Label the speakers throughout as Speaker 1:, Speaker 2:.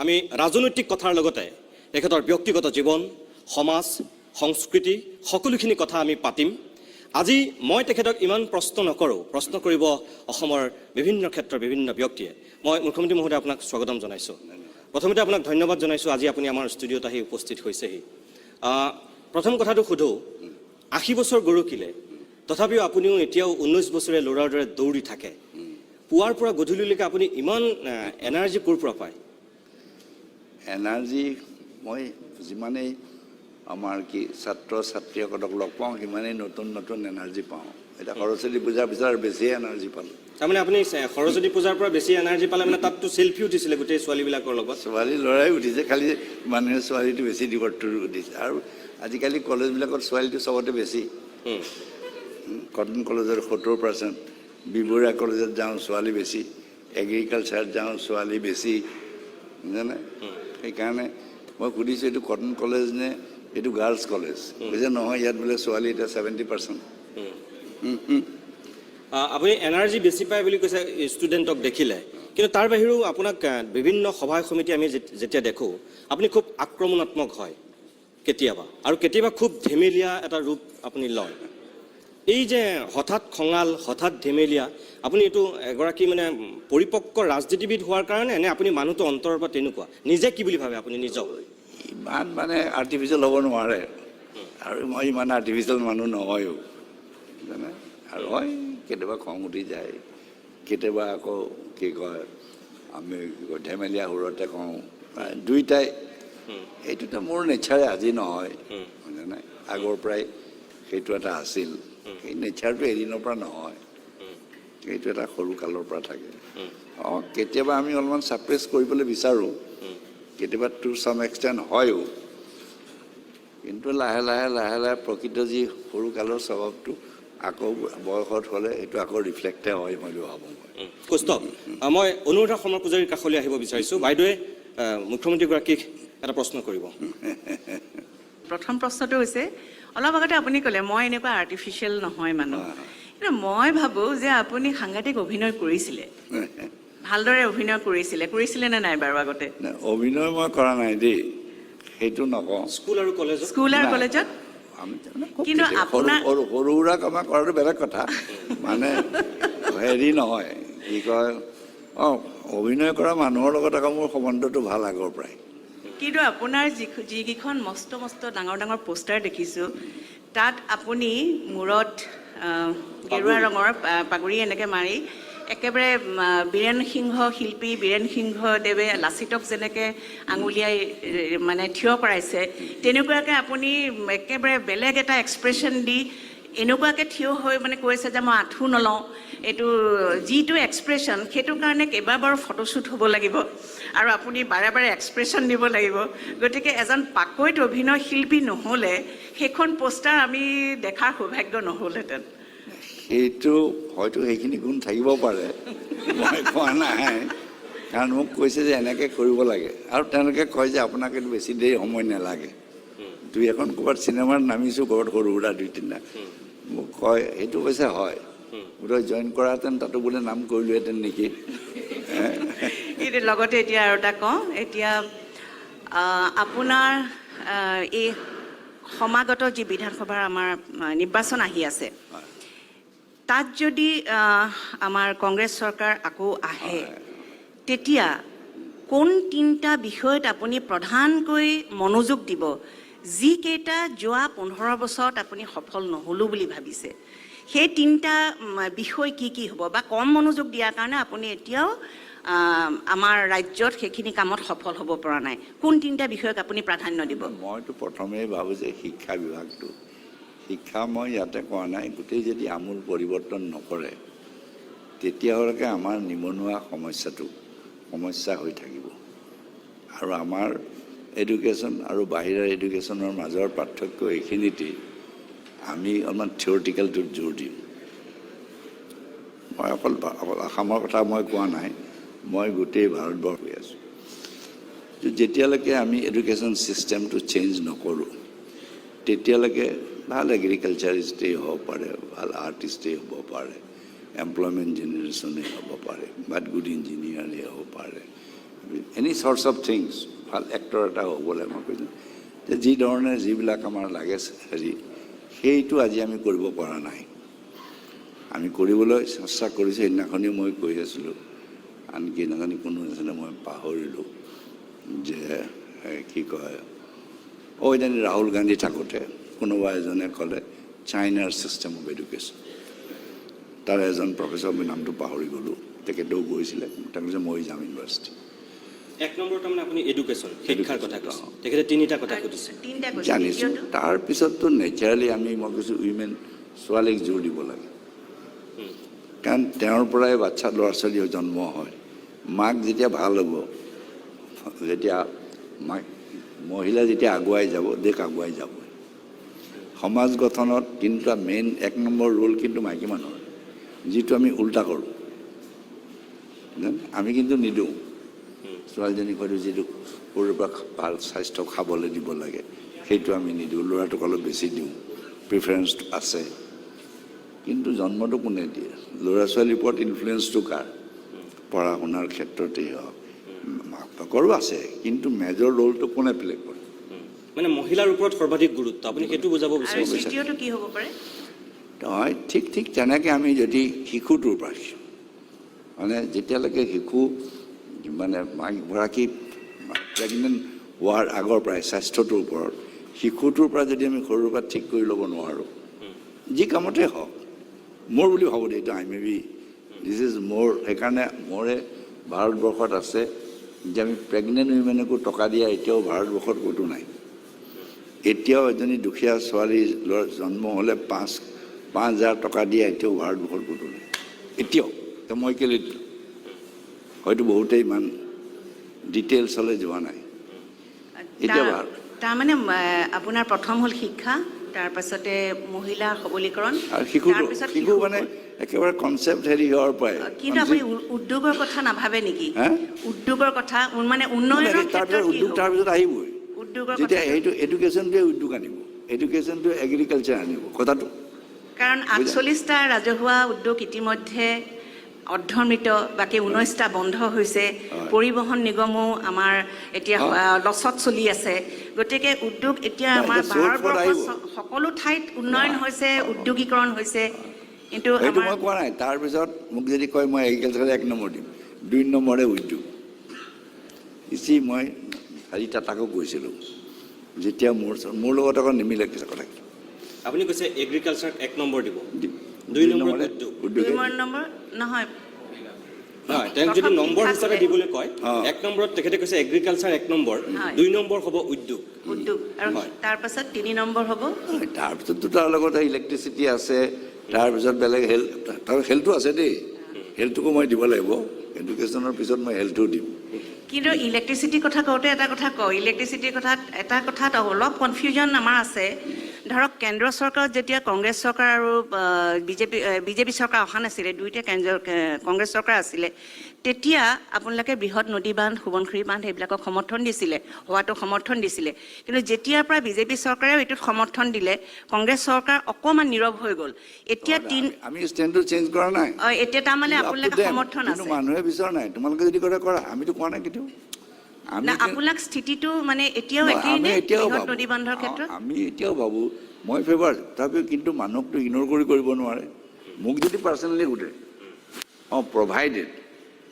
Speaker 1: আমি ৰাজনৈতিক কথাৰ লগতে তেখেতৰ ব্যক্তিগত জীৱন, সমাজ, সংস্কৃতি সকলোখিনি কথা আমি পাতিম। আজি মই তেখেতক ইমান প্ৰশ্ন নকৰোঁ, প্ৰশ্ন কৰিব অসমৰ বিভিন্ন ক্ষেত্ৰৰ বিভিন্ন ব্যক্তিয়ে। মই মুখ্যমন্ত্ৰী মহোদয় আপোনাক স্বাগতম জনাইছোঁ। প্ৰথমতে আপোনাক ধন্যবাদ জনাইছোঁ, আজি আপুনি আমাৰ ষ্টুডিঅ'ত আহি উপস্থিত হৈছেহি। প্ৰথম কথাটো সোধোঁ, 80 বছৰ গৰুকিলে, তথাপিও আপুনিও এতিয়াও 19 বছৰীয়া ল'ৰাৰ দৰে দৌৰি থাকে। পুৱাৰ পৰা গধূলিলৈকে আপুনি ইমান এনাৰ্জি ক'ৰ পৰা পায়?
Speaker 2: এনাৰ্জি মই যিমানেই আমাৰ কি ছাত্ৰ ছাত্ৰীসকলক লগ পাওঁ সিমানেই নতুন নতুন এনাৰ্জি পাওঁ। এতিয়া সৰস্বতী পূজাৰ পিছত বেছি এনাৰ্জি পালোঁ।
Speaker 1: তাৰমানে আপুনি সৰস্বতী পূজাৰ পৰা বেছি এনাৰ্জি পালে, মানে তাততো চেল্ফি উঠিছিলে গোটেই ছোৱালীবিলাকৰ লগত?
Speaker 2: ছোৱালী ল'ৰাই উঠিছে, খালি মানুহে ছোৱালীটো বেছি দীঘৰটো উঠিছে। আৰু আজিকালি কলেজবিলাকত ছোৱালীটো চবতে বেছি। কটন কলেজৰ 70%, বিবৰুৱা কলেজত যাওঁ ছোৱালী বেছি, এগ্ৰিকালচাৰত যাওঁ ছোৱালী বেছি, বুজানে? সেইকাৰণে মই সুধিছোঁ এইটো কটন কলেজ নে এইটো গাৰ্লছ কলেজ? কৈছে নহয়, ইয়াত বোলে ছোৱালী এতিয়া 70%।
Speaker 1: আপুনি এনাৰ্জি বেছি পায় বুলি কৈছে ষ্টুডেণ্টক দেখিলে, কিন্তু তাৰ বাহিৰেও আপোনাক বিভিন্ন সভা সমিতি আমি যেতিয়া দেখোঁ, আপুনি খুব আক্ৰমণাত্মক হয় কেতিয়াবা, আৰু কেতিয়াবা খুব ধেমেলীয়া এটা ৰূপ আপুনি লয়। এই যে হঠাৎ খঙাল, হঠাৎ ধেমেলীয়া, আপুনি এইটো এগৰাকী মানে পৰিপক্ক ৰাজনীতিবিদ হোৱাৰ কাৰণে নে আপুনি মানুহটো অন্তৰৰ পৰা তেনেকুৱা? নিজে কি বুলি ভাবে আপুনি নিজক?
Speaker 2: ইমান মানে আৰ্টিফিচিয়েল হ'ব নোৱাৰে, আৰু মই ইমান আৰ্টিফিচিয়েল মানুহ নহয়ো, জানে? আৰু হয় কেতিয়াবা খং উঠি যায়, কেতিয়াবা আকৌ কি কয় আমি ধেমেলীয়া সুৰতে কওঁ, দুইটাই। এইটোতো মোৰ নেচাৰে আজি নহয়, জানে? আগৰ পৰাই সেইটো এটা আছিল। সেই নেচাৰটো এদিনৰ পৰা নহয়, সেইটো এটা সৰু কালৰ পৰা থাকে। কেতিয়াবা আমি অলপমান ছাপ্ৰেছ কৰিবলৈ বিচাৰোঁ, কেতিয়াবা টু চাম এক্সটেণ্ট হয়ো, কিন্তু লাহে লাহে লাহে লাহে প্ৰকৃত যি সৰু কালৰ স্বভাৱটো আকৌ বয়সত হ'লে এইটো আকৌ ৰিফ্লেক্টে হয় বুলি ভাবোঁ।
Speaker 1: কৌস্তভ, মই অনুৰাধা শৰ্মা পূজাৰীৰ কাষলৈ আহিব বিচাৰিছোঁ। বাইদেৱে মুখ্যমন্ত্ৰীগৰাকীক এটা প্ৰশ্ন কৰিব।
Speaker 3: প্ৰথম প্ৰশ্নটো হৈছে, অলপ আগতে আপুনি ক'লে মই এনেকুৱা আৰ্টিফিচিয়েল নহয় মানুহ, কিন্তু মই ভাবোঁ যে আপুনি সাংঘাতিক অভিনয় কৰিছিলে, ভালদৰে অভিনয় কৰিছিলে নে নাই বাৰু আগতে?
Speaker 2: অভিনয় মই কৰা নাই দেই, সেইটো নকওঁ।
Speaker 1: স্কুল আৰু
Speaker 3: কলেজত কিন্তু আপোনাৰ
Speaker 2: সৰু সুৰা কাম কৰাটো বেলেগ কথা, মানে হেৰি নহয়, কি কয়, অভিনয় কৰা মানুহৰ লগত আকৌ মোৰ সম্বন্ধটো ভাল আগৰ পৰাই।
Speaker 3: কিন্তু আপোনাৰ যিকেইখন মস্ত মস্ত ডাঙৰ ডাঙৰ পোষ্টাৰ দেখিছোঁ, তাত আপুনি মূৰত গেৰুৱা ৰঙৰ পাগুৰি এনেকৈ মাৰি একেবাৰে বীৰেন সিংহ শিল্পী বীৰেন সিংহদেৱে লাচিতক যেনেকৈ আঙুলিয়াই মানে থিয় কৰাইছে, তেনেকুৱাকৈ আপুনি একেবাৰে বেলেগ এটা এক্সপ্ৰেশ্যন দি এনেকুৱাকৈ থিয় হৈ মানে কৈছে যে মই আঁঠু নলওঁ। এইটো যিটো এক্সপ্ৰেশ্যন, সেইটোৰ কাৰণে কেইবাবাৰো ফটোশ্বুট হ'ব লাগিব আৰু আপুনি বাৰে বাৰে এক্সপ্ৰেশ্যন দিব লাগিব। গতিকে এজন পাকৈত অভিনয় শিল্পী নহ'লে সেইখন পোষ্টাৰ আমি দেখাৰ সৌভাগ্য নহ'লহেঁতেন।
Speaker 2: সেইটো হয়তো সেইখিনি গুণ থাকিব পাৰে, মই কোৱা নাই, কাৰণ মোক কৈছে যে এনেকৈ কৰিব লাগে, আৰু তেওঁলোকে কয় যে আপোনাক এইটো বেছি দেৰি সময় নালাগে। দুই এখন ক'ৰবাত চিনেমাত নামিছোঁ, ক'ৰবাত সৰু সুৰা 2-3টা, মোক কয়, সেইটো কৈছে হয়, বোধহয় জইন কৰাহেঁতেন তাতো বোলে নাম কৰিলোহেঁতেন নেকি।
Speaker 3: লগতে এতিয়া আৰু এটা কওঁ, এতিয়া আপোনাৰ এই সমাগত যি বিধানসভাৰ আমাৰ নিৰ্বাচন আহি আছে, তাত যদি আমাৰ কংগ্ৰেছ চৰকাৰ আকৌ আহে, তেতিয়া কোন 3টা বিষয়ত আপুনি প্ৰধানকৈ মনোযোগ দিব, যিকেইটা যোৱা 15 বছৰত আপুনি সফল নহ'লোঁ বুলি ভাবিছে? সেই 3টা বিষয় কি কি হ'ব, বা কম মনোযোগ দিয়াৰ কাৰণে আপুনি এতিয়াও আমাৰ ৰাজ্যত সেইখিনি কামত সফল হ'ব পৰা নাই? কোন 3টা বিষয়ক আপুনি প্ৰাধান্য দিব?
Speaker 2: মইতো প্ৰথমেই ভাবোঁ যে শিক্ষা বিভাগটো, শিক্ষা মই ইয়াতে কোৱা নাই, গোটেই যদি আমূল পৰিৱৰ্তন নকৰে তেতিয়ালৈকে আমাৰ নিবনুৱা সমস্যা হৈ থাকিব। আৰু আমাৰ এডুকেশ্যন আৰু বাহিৰৰ এডুকেশ্যনৰ মাজৰ পাৰ্থক্য এইখিনিতেই, আমি অলপমান থিয়ৰিটিকেলটোত জোৰ দিম। মই অকল অসমৰ কথা মই কোৱা নাই, মই গোটেই ভাৰতবৰ্ষ হৈ আছোঁ। যেতিয়ালৈকে আমি এডুকেশ্যন ছিষ্টেমটো চেঞ্জ নকৰোঁ তেতিয়ালৈকে ভাল এগ্ৰিকালচাৰিষ্টেই হ'ব পাৰে, ভাল আৰ্টিষ্টেই হ'ব পাৰে, এমপ্লয়মেণ্ট জেনেৰেশ্যনেই হ'ব পাৰে, বাট গুড ইঞ্জিনিয়াৰেই হ'ব পাৰে, এনি চৰ্টছ অফ থিংছ ভাল এক্টৰ এটা হ'বলৈ মই কৈছোঁ যে যি ধৰণে যিবিলাক আমাৰ লাগে হেৰি সেইটো আজি আমি কৰিব পৰা নাই আমি কৰিবলৈ চেষ্টা কৰিছোঁ সেইদিনাখনি মই কৈ আছিলোঁ আনকি সেইদিনাখনি কোনো আছিলে মই পাহৰিলোঁ যে কি কয় এদিন ৰাহুল গান্ধী থাকোঁতে কোনোবা এজনে ক'লে চাইনাৰ ছিষ্টেম অফ এডুকেশ্যন তাৰ এজন প্ৰফেচৰ মই নামটো পাহৰি গ'লোঁ তেখেতেও গৈছিলে তেওঁ কৈছে মই যাম ইউনিভাৰ্চিটি
Speaker 1: 1 নম্বৰ তাৰমানে আপুনি এডুকেশ্যন শিক্ষাৰ কথা কৈছে তেখেতে 3টা কথা সুধিছে
Speaker 2: জানিছোঁ তাৰপিছততো নেচাৰেলি মই কৈছোঁ উইমেন ছোৱালীক জোৰ দিব লাগে কাৰণ তেওঁৰ পৰাই বাচ্ছা ল'ৰা ছোৱালী জন্ম হয় মাক যেতিয়া ভাল হ'ব যেতিয়া মহিলা যেতিয়া আগুৱাই যাব দেশ আগুৱাই যাব সমাজ গঠনত কিন্তু মেইন 1 নম্বৰ ৰোল কিন্তু মাইকী মানুহৰ যিটো আমি উল্টা কৰোঁ আমি কিন্তু নিদিওঁ ছোৱালীজনীক হয়তো যিটো সৰুৰ পৰা ভাল স্বাস্থ্য খাবলৈ দিব লাগে সেইটো আমি নিদিওঁ ল'ৰাটোক অলপ বেছি দিওঁ প্ৰিফাৰেঞ্চটো আছে কিন্তু জন্মটো কোনে দিয়ে ল'ৰা ছোৱালীৰ ওপৰত ইনফ্লুৱেঞ্চটো কাৰ পঢ়া শুনাৰ ক্ষেত্ৰতেই হওক মাক বাপেকৰো আছে কিন্তু মেজৰ ৰোলটো কোনে প্লে কৰে
Speaker 1: মানে মহিলাৰ ওপৰত সৰ্বাধিক গুৰুত্ব আপুনি সেইটো বুজাব বিচাৰিছে
Speaker 3: দ্বিতীয়টো কি হ'ব পাৰে
Speaker 2: হয় ঠিক তেনেকৈ আমি যদি শিশুটোৰ পৰা মানে যেতিয়ালৈকে শিশু মানে মাকগৰাকী প্ৰেগনেণ্ট হোৱাৰ আগৰ পৰাই স্বাস্থ্যটোৰ ওপৰত শিশুটোৰ পৰা যদি আমি সৰুৰ পৰা ঠিক কৰি ল'ব নোৱাৰোঁ যি কামতে হওক মোৰ বুলি ভাবোঁ এইটো দিছ ইজ মোৰ সেইকাৰণে মোৰে ভাৰতবৰ্ষত আছে যে আমি প্ৰেগনেণ্ট উইমেনকো টকা দিয়া এতিয়াও ভাৰতবৰ্ষত ক'তো নাই এতিয়াও এজনী দুখীয়া ছোৱালী ল'ৰা জন্ম হ'লে 5,000 টকা দিয়া এতিয়াও ভাৰতবৰ্ষত ক'তো নাই এতিয়াও মই কেলৈ দিলোঁ হয়তো বহুতেই ইমান ডিটেইলছলৈ যোৱা নাই এতিয়া
Speaker 3: তাৰমানে আপোনাৰ প্ৰথম হ'ল শিক্ষা তাৰপাছতে মহিলাৰ সবলীকৰণ
Speaker 2: আৰু শিশু মানে একেবাৰে কনচেপ্ট হেৰি হোৱাৰ পৰাই
Speaker 3: কিন্তু আপুনি উদ্যোগৰ কথা নাভাবে নেকি উদ্যোগৰ কথা মানে উন্নয়নৰ ক্ষেত্ৰত
Speaker 2: তাৰপিছত আহিবই
Speaker 3: উদ্যোগৰ
Speaker 2: যেতিয়া এইটো এডুকেশ্যনটোৱে উদ্যোগ আনিব এডুকেশ্যনটোৱে এগ্ৰিকালচাৰ আনিব কথাটো
Speaker 3: কাৰণ 48টা ৰাজহুৱা উদ্যোগ ইতিমধ্যে অৰ্ধমৃত বাকী 19টা বন্ধ হৈছে পৰিবহণ নিগমো আমাৰ এতিয়া লছত চলি আছে গতিকে উদ্যোগ এতিয়া আমাৰ ভাৰতবৰ্ষত সকলো ঠাইত উন্নয়ন হৈছে উদ্যোগীকৰণ হৈছে কিন্তু
Speaker 2: মই কোৱা নাই তাৰপিছত মোক যদি কয় মই এগ্ৰিকালচাৰত 1 নম্বৰ দিম 2 নম্বৰে উদ্যোগ মই টাটাকো কৈছিলোঁ যেতিয়া মোৰ লগত আকৌ নিমিলে কথা
Speaker 1: আপুনি কৈছে এগ্ৰিকালচাৰত 1 নম্বৰ দিব 2 নম্বৰ উদ্যোগ
Speaker 3: 2 নম্বৰ নহয়
Speaker 1: তেওঁক যদি নম্বৰ হিচাপে দিবলৈ কয় 1 নম্বৰত তেখেতে কৈছে এগ্ৰিকালচাৰ 1 নম্বৰ 2 নম্বৰ হ'ব উদ্যোগ
Speaker 3: আৰু তাৰপাছত 3 নম্বৰ হ'ব
Speaker 2: তাৰপিছততো তাৰ লগতে ইলেক্ট্ৰিচিটি আছে তাৰপিছত বেলেগ হেল্থটো আছে দেই হেল্থটোকো মই দিব লাগিব এডুকেশ্যনৰ পিছত মই হেল্থটো দিম
Speaker 3: কিন্তু ইলেক্ট্ৰিচিটিৰ কথা কওঁতে এটা কথা কওঁ ইলেক্ট্ৰিচিটিৰ কথাত এটা কথাত অলপ কনফিউজন আমাৰ আছে ধৰক কেন্দ্ৰ চৰকাৰত যেতিয়া কংগ্ৰেছ চৰকাৰ আৰু বিজেপি চৰকাৰ অহা নাছিলে দুইটা কংগ্ৰেছ চৰকাৰ আছিলে তেতিয়া আপোনালোকে বৃহৎ নদী বান্ধ সোৱণশিৰি বান্ধ এইবিলাকক সমৰ্থন দিছিলে হোৱাটো সমৰ্থন দিছিলে কিন্তু যেতিয়াৰ পৰা বিজেপি চৰকাৰেও এইটোত সমৰ্থন দিলে কংগ্ৰেছ চৰকাৰ অকণমান নীৰৱ হৈ গ'ল এতিয়া
Speaker 2: আমি ষ্টেণ্ডটো চেঞ্জ কৰা নাই
Speaker 3: এতিয়া তাৰমানে আপোনালোকে সমৰ্থন আছে
Speaker 2: মানুহে বিচৰা নাই তোমালোকে যদি কৰা আমিতো কোৱা নাই কেতিয়াও
Speaker 3: আপোনাক স্থিতিটো মানে এতিয়াও একেই নে বৃহৎ নদী বান্ধৰ ক্ষেত্ৰত
Speaker 2: আমি এতিয়াও ভাবোঁ মই ফেভাৰ তথাপিও কিন্তু মানুহকতো ইগন'ৰ কৰিব নোৱাৰে মোক যদি পাৰ্চনেলি সোধে প্ৰভাইডেড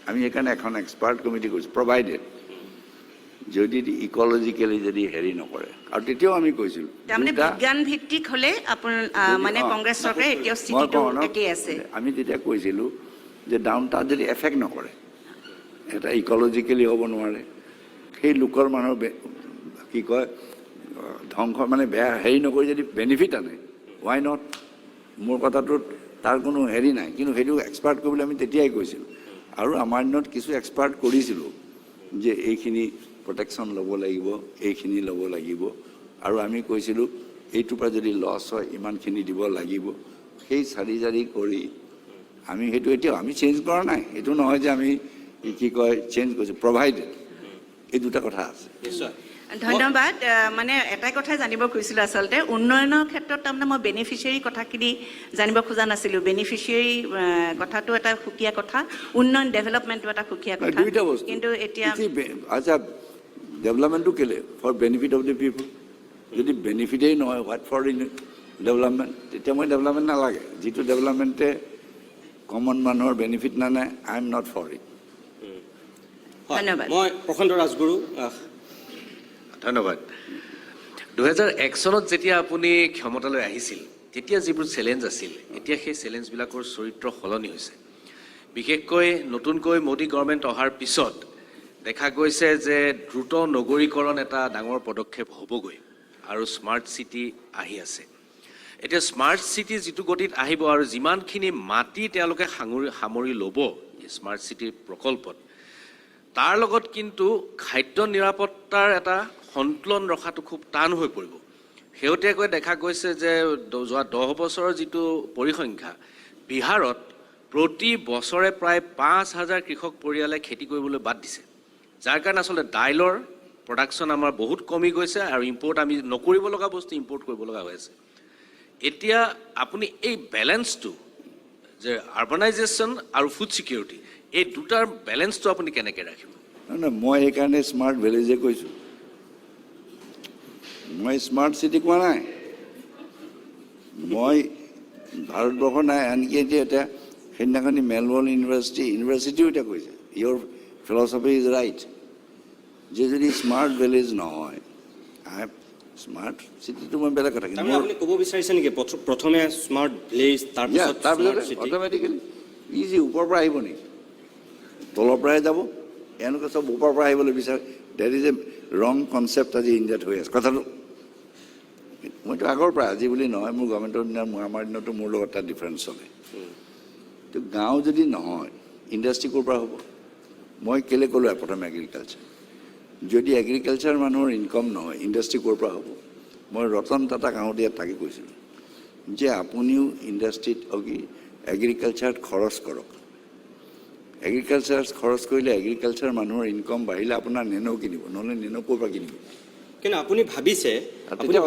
Speaker 2: আমি সেইকাৰণে এখন এক্সপাৰ্ট কমিটি কৰিছোঁ প্ৰভাইডেড যদি ইক'লজিকেলি যদি হেৰি নকৰে আৰু তেতিয়াও আমি কৈছিলোঁ
Speaker 3: তাৰমানে বিজ্ঞান ভিত্তিক হ'লে মানে কংগ্ৰেছ চৰকাৰে এতিয়াও স্থিতিটো একেই আছে
Speaker 2: আমি তেতিয়া কৈছিলোঁ যে তাত যদি এফেক্ট নকৰে এটা ইক'লজিকেলি হ'ব নোৱাৰে সেই লোকৰ মানুহৰ কি কয় ধ্বংস মানে বেয়া হেৰি নকৰি যদি বেনিফিট আনে ৱাই নট মোৰ কথাটোত তাৰ কোনো হেৰি নাই কিন্তু সেইটো এক্সপাৰ্ট কৰিবলৈ আমি তেতিয়াই কৈছিলোঁ আৰু আমাৰ দিনত কিছু এক্সপাৰ্ট কৰিছিলোঁ যে এইখিনি প্ৰটেকশ্যন ল'ব লাগিব এইখিনি ল'ব লাগিব আৰু আমি কৈছিলোঁ এইটোৰ পৰা যদি লছ হয় ইমানখিনি দিব লাগিব সেই চাৰি কৰি আমি সেইটো এতিয়াও আমি চেঞ্জ কৰা নাই এইটো নহয় যে আমি কি কয় চেঞ্জ কৰিছোঁ প্ৰভাইডেড এই দুটা কথা আছে।
Speaker 1: নিশ্চয়
Speaker 3: ধন্যবাদ। মানে এটাই কথাই জানিব খুজিছিলোঁ আচলতে, উন্নয়নৰ ক্ষেত্ৰত তাৰমানে মই বেনিফিচিয়াৰী কথাখিনি জানিব খোজা নাছিলোঁ। বেনিফিচিয়াৰী কথাটো এটা সুকীয়া কথা, উন্নয়ন ডেভেলপমেণ্টটো এটা সুকীয়া কথা।
Speaker 2: দুইটা বস্তু।
Speaker 3: কিন্তু এতিয়া
Speaker 2: আচ্ছা, ডেভেলপমেণ্টটো কেলে? ফৰ বেনিফিট অফ দ্য পিপল। যদি বেনিফিটেই নহয়, হোৱাট ফৰ ডেভেলপমেণ্ট, তেতিয়া মই ডেভেলপমেণ্ট নালাগে। যিটো ডেভেলপমেণ্টে কমন মানুহৰ বেনিফিট নানে, I am not for it.
Speaker 3: ধন্যবাদ।
Speaker 1: মই প্ৰশান্ত ৰাজগুৰু।
Speaker 4: ধন্যবাদ। 2001 চনত যেতিয়া আপুনি ক্ষমতালৈ আহিছিল, তেতিয়া যিবোৰ চেলেঞ্জ আছিল, এতিয়া সেই চেলেঞ্জবিলাকৰ চৰিত্ৰ সলনি হৈছে। বিশেষকৈ নতুনকৈ মোদী গভৰ্ণমেণ্ট অহাৰ পিছত দেখা গৈছে যে দ্ৰুত নগৰীকৰণ এটা ডাঙৰ পদক্ষেপ হ'বগৈ আৰু স্মাৰ্ট চিটি আহি আছে। এতিয়া স্মাৰ্ট চিটি যিটো গতিত আহিব আৰু যিমানখিনি মাটি তেওঁলোকে সামৰি ল'ব এই স্মাৰ্ট চিটিৰ প্ৰকল্পত, তাৰ লগত কিন্তু খাদ্য নিৰাপত্তাৰ এটা সন্তুলন ৰখাটো খুব টান হৈ পৰিব। শেহতীয়াকৈ দেখা গৈছে যে যোৱা 10 বছৰৰ যিটো পৰিসংখ্যা, বিহাৰত প্ৰতি বছৰে প্ৰায় 5,000 কৃষক পৰিয়ালে খেতি কৰিবলৈ বাদ দিছে, যাৰ কাৰণে আচলতে দাইলৰ প্ৰডাকশ্যন আমাৰ বহুত কমি গৈছে আৰু ইম্পৰ্ট আমি নকৰিব লগা বস্তু ইম্পৰ্ট কৰিব লগা হৈ আছে। এতিয়া আপুনি এই বেলেঞ্চটো যে আৰ্বানাইজেশ্যন আৰু ফুড ছিকিউৰিটি, এই দুটাৰ বেলেঞ্চটো আপুনি কেনেকৈ ৰাখিব?
Speaker 2: নহয়, মই সেইকাৰণে স্মাৰ্ট ভিলেজে কৈছোঁ। মই স্মাৰ্ট চিটি কোৱা নাই। মই ভাৰতবৰ্ষ নাই, আনকি এতিয়া সেইদিনাখনি মেলবৰ্ণ ইউনিভাৰ্চিটিও এতিয়া কৈছে ইয়'ৰ ফিলচফি ইজ ৰাইট, যে যদি স্মাৰ্ট ভিলেজ নহয়, স্মাৰ্ট চিটিটো মই বেলেগ কথা।
Speaker 1: তাৰমানে আপুনি ক'ব বিচাৰিছে নেকি প্ৰথমে স্মাৰ্ট ভিলেজ তাৰপিছত
Speaker 2: অট'মেটিকেলি ইজি ওপৰৰ পৰা আহিব নেকি? তলৰ পৰাই যাব। এনেকুৱা চব ওপৰৰ পৰা আহিবলৈ বিচাৰে। ডেট ইজ এ ৰং কনচেপ্ট আজি ইণ্ডিয়াত হৈ আছে কথাটো। মইতো আগৰ পৰা, আজি বুলি নহয়, মোৰ গভৰ্ণমেণ্টৰ দিনা আমাৰ দিনতো মোৰ লগত এটা ডিফাৰেঞ্চ চলে। তো গাঁও যদি নহয়, ইণ্ডাষ্ট্ৰি ক'ৰ পৰা হ'ব? মই কেলৈ ক'লোঁ প্ৰথম এগ্ৰিকালচাৰ। যদি এগ্ৰিকালচাৰ মানুহৰ ইনকম নহয়, ইণ্ডাষ্ট্ৰি ক'ৰ পৰা হ'ব? মই ৰতন টাটাক আহোঁতে ইয়াত থাকি কৈছিলোঁ যে আপুনিও ইণ্ডাষ্ট্ৰিত এগ্ৰিকালচাৰত খৰচ কৰক। এগ্ৰিকালচাৰত খৰচ কৰিলে এগ্ৰিকালচাৰ মানুহৰ ইনকম বাঢ়িলে আপোনাৰ নেনো কিনিব, নহ'লে নেনো ক'ৰ পৰা কিনিব?
Speaker 1: কিন্তু আপুনি ভাবিছে, কিন্তু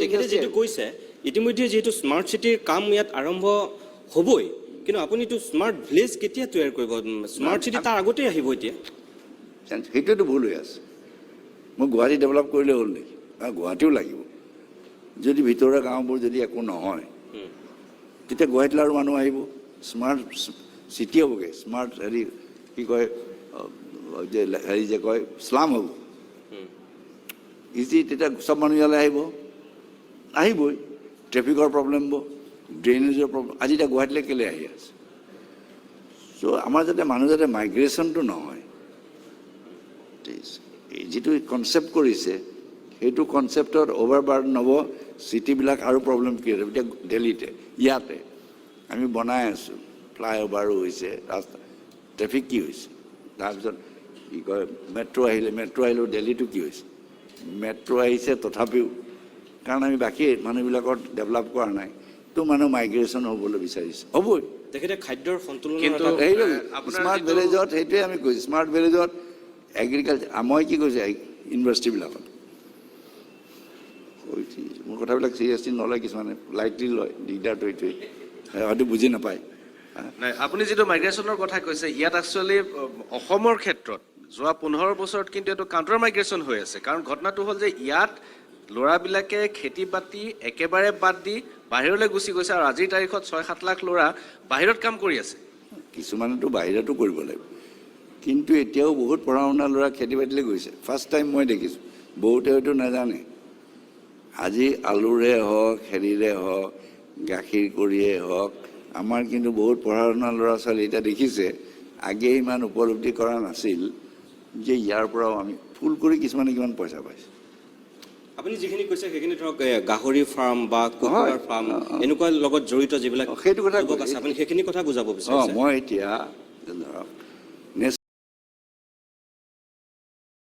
Speaker 1: তেখেতে যিটো কৈছে, ইতিমধ্যে যিহেতু স্মাৰ্ট চিটিৰ কাম ইয়াত আৰম্ভ হ'বই, কিন্তু আপুনিতো স্মাৰ্ট ভিলেজ কেতিয়া তৈয়াৰ কৰিব? স্মাৰ্ট চিটি তাৰ আগতেই আহিব এতিয়া।
Speaker 2: সেইটোৱেতো ভুল হৈ আছে। মই গুৱাহাটী ডেভেলপ কৰিলে হ'ল নেকি? গুৱাহাটীও লাগিব। যদি ভিতৰুৱা গাঁওবোৰ যদি একো নহয়, তেতিয়া গুৱাহাটীলৈ আৰু মানুহ আহিব, স্মাৰ্ট চিটি হ'বগৈ। স্মাৰ্ট হেৰি কি কয় যে হেৰি যে কয় শ্লাম হ'ব। ইজি, তেতিয়া চব মানুহ ইয়ালৈ আহিবই। ট্ৰেফিকৰ প্ৰব্লেম হ'ব, ড্ৰেইনেজৰ প্ৰব্লেম। আজি এতিয়া গুৱাহাটীলৈ কেলৈ আহি আছে? চ' আমাৰ যাতে মানুহ যাতে মাইগ্ৰেশ্যনটো নহয়, যিটো কনচেপ্ট কৰিছে সেইটো কনচেপ্টত অভাৰবাৰ্ডন হ'ব, চিটিবিলাক আৰু প্ৰব্লেম ক্ৰিয়েট হ'ব। এতিয়া দিল্লীতে ইয়াতে আমি বনাই আছোঁ, ফ্লাইঅভাৰো হৈছে, ৰাস্তা ট্ৰেফিক কি হৈছে? তাৰপিছত কি কয় মেট্ৰ' আহিলেও দিল্লীটো কি হৈছে? মেট্ৰ' আহিছে তথাপিও, কাৰণ আমি বাকী মানুহবিলাকৰ ডেভেলপ কৰা নাই, তো মানুহ মাইগ্ৰেশ্যন হ'বলৈ বিচাৰিছে, হ'বই।
Speaker 1: তেখেতে খাদ্যৰ সন্তুলন
Speaker 2: স্মাৰ্ট ভিলেজত সেইটোৱে আমি কৈছোঁ। স্মাৰ্ট ভিলেজত এগ্ৰিকালচাৰ, মই কি কৈছোঁ ইউনিভাৰ্চিটিবিলাকত মোৰ কথাবিলাক চিৰিয়াছলি নলয়, কিছুমানে লাইটলি লয়, দিগদাৰটো এইটোৱেই, হয়তো বুজি নাপায়।
Speaker 4: নাই, আপুনি যিটো মাইগ্ৰেশ্যনৰ কথা কৈছে, ইয়াত একচুৱেলি অসমৰ ক্ষেত্ৰত যোৱা 15 বছৰত কিন্তু এইটো কাউণ্টাৰ মাইগ্ৰেশ্যন হৈ আছে। কাৰণ ঘটনাটো হ'ল যে ইয়াত ল'ৰাবিলাকে খেতি বাতি একেবাৰে বাদ দি বাহিৰলৈ গুচি গৈছে, আৰু আজিৰ তাৰিখত 6-7 লাখ ল'ৰা বাহিৰত কাম কৰি আছে।
Speaker 2: কিছুমানেতো বাহিৰতো কৰিব লাগিব, কিন্তু এতিয়াও বহুত পঢ়া শুনা ল'ৰা খেতি বাতিলৈ গৈছে। ফাৰ্ষ্ট টাইম মই দেখিছোঁ, বহুতে হয়তো নাজানে। আজি আলুৰে হওক, হেৰিৰে হওক, গাখীৰ কৰিয়ে হওক, আমাৰ কিন্তু বহুত পঢ়া শুনা ল'ৰা ছোৱালী এতিয়া দেখিছে, আগে ইমান উপলব্ধি কৰা নাছিল যে ইয়াৰ পৰাও আমি ফুল কৰি কিছুমানে কিমান পইচা পাইছে।
Speaker 1: আপুনি যিখিনি কৈছে সেইখিনি ধৰক গাহৰি ফাৰ্ম বা কুকুৰাৰ ফাৰ্ম এনেকুৱা লগত জড়িত যিবিলাক
Speaker 2: সেইটো কথা
Speaker 1: আছে, আপুনি সেইখিনি কথা বুজাব বিচাৰিছে।
Speaker 2: মই এতিয়া ধৰক